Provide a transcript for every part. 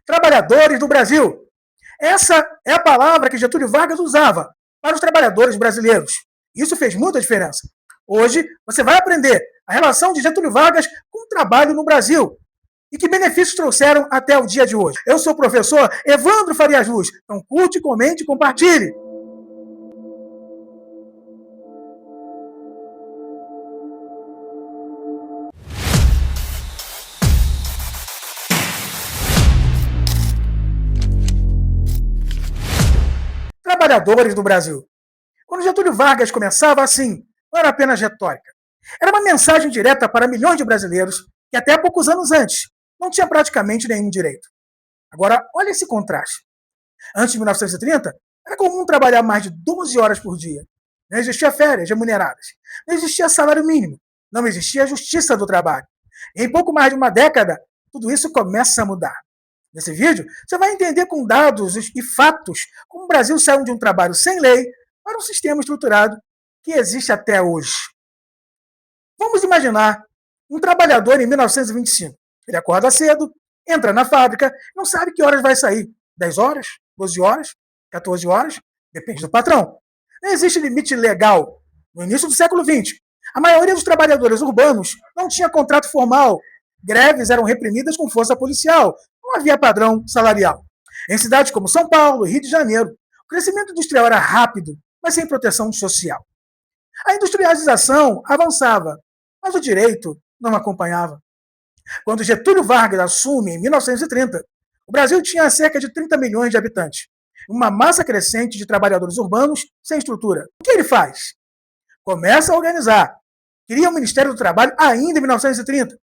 Trabalhadores do Brasil. Essa é a palavra que Getúlio Vargas usava para os trabalhadores brasileiros. Isso fez muita diferença. Hoje, você vai aprender a relação de Getúlio Vargas com o trabalho no Brasil e que benefícios trouxeram até o dia de hoje. Eu sou o professor Evandro Farias Luz. Então curte, comente e compartilhe. Trabalhadores do Brasil. Quando Getúlio Vargas começava assim, não era apenas retórica. Era uma mensagem direta para milhões de brasileiros que até poucos anos antes não tinha praticamente nenhum direito. Agora, olha esse contraste. Antes de 1930, era comum trabalhar mais de 12 horas por dia. Não existia férias remuneradas. Não existia salário mínimo. Não existia justiça do trabalho. E em pouco mais de uma década, tudo isso começa a mudar. Nesse vídeo, você vai entender com dados e fatos como o Brasil saiu de um trabalho sem lei para um sistema estruturado que existe até hoje. Vamos imaginar um trabalhador em 1925. Ele acorda cedo, entra na fábrica, não sabe que horas vai sair. 10 horas, 12 horas, 14 horas, depende do patrão. Não existe limite legal. No início do século XX, a maioria dos trabalhadores urbanos não tinha contrato formal. Greves eram reprimidas com força policial. Não havia padrão salarial. Em cidades como São Paulo e Rio de Janeiro, o crescimento industrial era rápido, mas sem proteção social. A industrialização avançava, mas o direito não acompanhava. Quando Getúlio Vargas assume em 1930, o Brasil tinha cerca de 30 milhões de habitantes, uma massa crescente de trabalhadores urbanos sem estrutura. O que ele faz? Começa a organizar. Cria o Ministério do Trabalho ainda em 1930.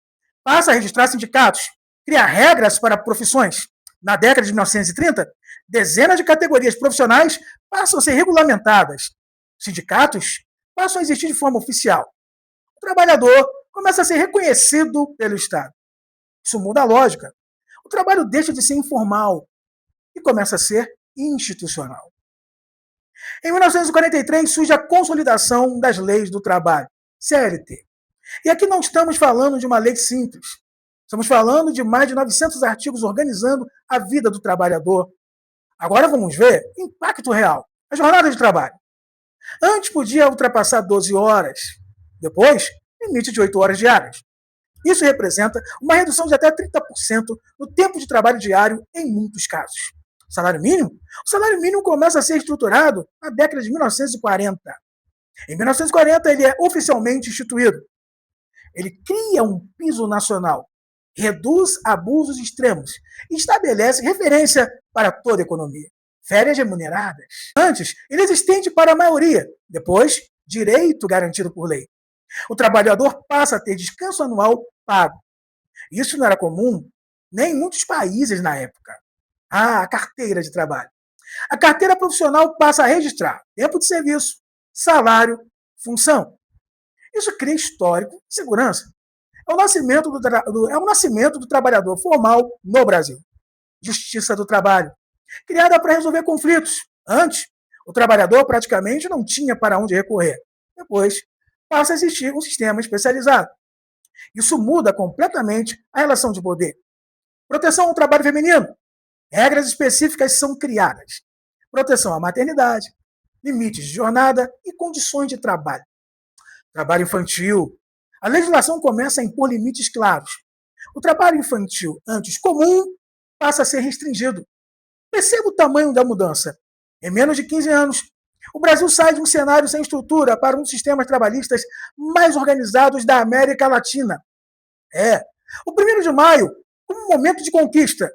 Passa a registrar sindicatos. Cria regras para profissões. Na década de 1930, dezenas de categorias profissionais passam a ser regulamentadas. Sindicatos passam a existir de forma oficial. O trabalhador começa a ser reconhecido pelo Estado. Isso muda a lógica. O trabalho deixa de ser informal e começa a ser institucional. Em 1943 surge a Consolidação das Leis do Trabalho, CLT. E aqui não estamos falando de uma lei simples. Estamos falando de mais de 900 artigos organizando a vida do trabalhador. Agora vamos ver o impacto real, a jornada de trabalho. Antes podia ultrapassar 12 horas, depois, limite de 8 horas diárias. Isso representa uma redução de até 30% no tempo de trabalho diário em muitos casos. O salário mínimo? O salário mínimo começa a ser estruturado na década de 1940. Em 1940, ele é oficialmente instituído. Ele cria um piso nacional, reduz abusos extremos e estabelece referência para toda a economia. Férias remuneradas. Antes, inexistente para a maioria. Depois, direito garantido por lei. O trabalhador passa a ter descanso anual pago. Isso não era comum nem em muitos países na época. A carteira de trabalho. A carteira profissional passa a registrar tempo de serviço, salário, função. Isso cria histórico e segurança. É o nascimento do trabalhador formal no Brasil. Justiça do trabalho, criada para resolver conflitos. Antes, o trabalhador praticamente não tinha para onde recorrer. Depois, passa a existir um sistema especializado. Isso muda completamente a relação de poder. Proteção ao trabalho feminino. Regras específicas são criadas. Proteção à maternidade, limites de jornada e condições de trabalho. Trabalho infantil. A legislação começa a impor limites claros. O trabalho infantil, antes comum, passa a ser restringido. Perceba o tamanho da mudança. Em menos de 15 anos, o Brasil sai de um cenário sem estrutura para um dos sistemas trabalhistas mais organizados da América Latina. O 1º de maio, como um momento de conquista.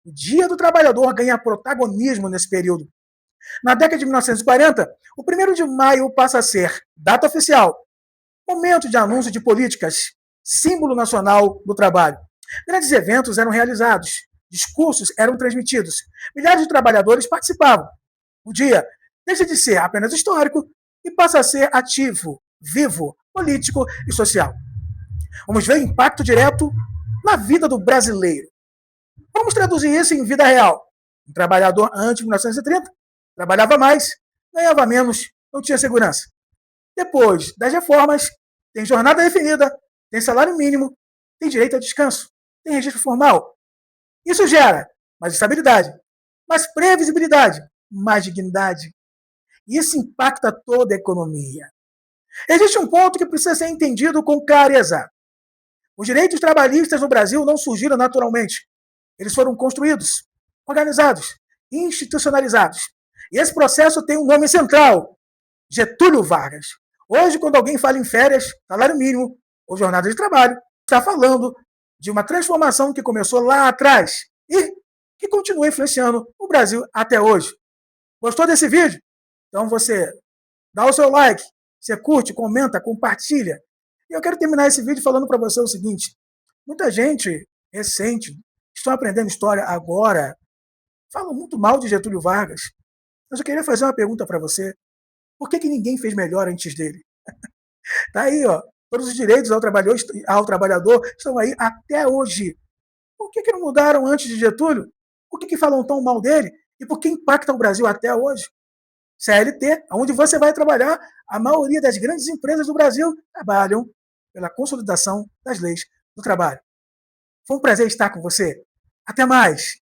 O Dia do Trabalhador ganha protagonismo nesse período. Na década de 1940, o 1º de maio passa a ser data oficial, momento de anúncio de políticas, símbolo nacional do trabalho. Grandes eventos eram realizados, discursos eram transmitidos, milhares de trabalhadores participavam. O dia deixa de ser apenas histórico e passa a ser ativo, vivo, político e social. Vamos ver o impacto direto na vida do brasileiro. Vamos traduzir isso em vida real. Um trabalhador antes de 1930 trabalhava mais, ganhava menos, não tinha segurança. Depois das reformas, tem jornada definida, tem salário mínimo, tem direito a descanso, tem registro formal. Isso gera mais estabilidade, mais previsibilidade, mais dignidade. Isso impacta toda a economia. Existe um ponto que precisa ser entendido com clareza. Os direitos trabalhistas no Brasil não surgiram naturalmente. Eles foram construídos, organizados, institucionalizados. E esse processo tem um nome central: Getúlio Vargas. Hoje, quando alguém fala em férias, salário mínimo ou jornada de trabalho, está falando de uma transformação que começou lá atrás e que continua influenciando o Brasil até hoje. Gostou desse vídeo? Então você dá o seu like, você curte, comenta, compartilha. E eu quero terminar esse vídeo falando para você o seguinte: muita gente recente, estão aprendendo história agora, falam muito mal de Getúlio Vargas. Mas eu queria fazer uma pergunta para você: por que ninguém fez melhor antes dele? Tá aí, ó. Todos os direitos ao trabalhador estão aí até hoje. Por que não mudaram antes de Getúlio? Por que falam tão mal dele? E por que impacta o Brasil até hoje? CLT, onde você vai trabalhar, a maioria das grandes empresas do Brasil trabalham pela consolidação das leis do trabalho. Foi um prazer estar com você. Até mais!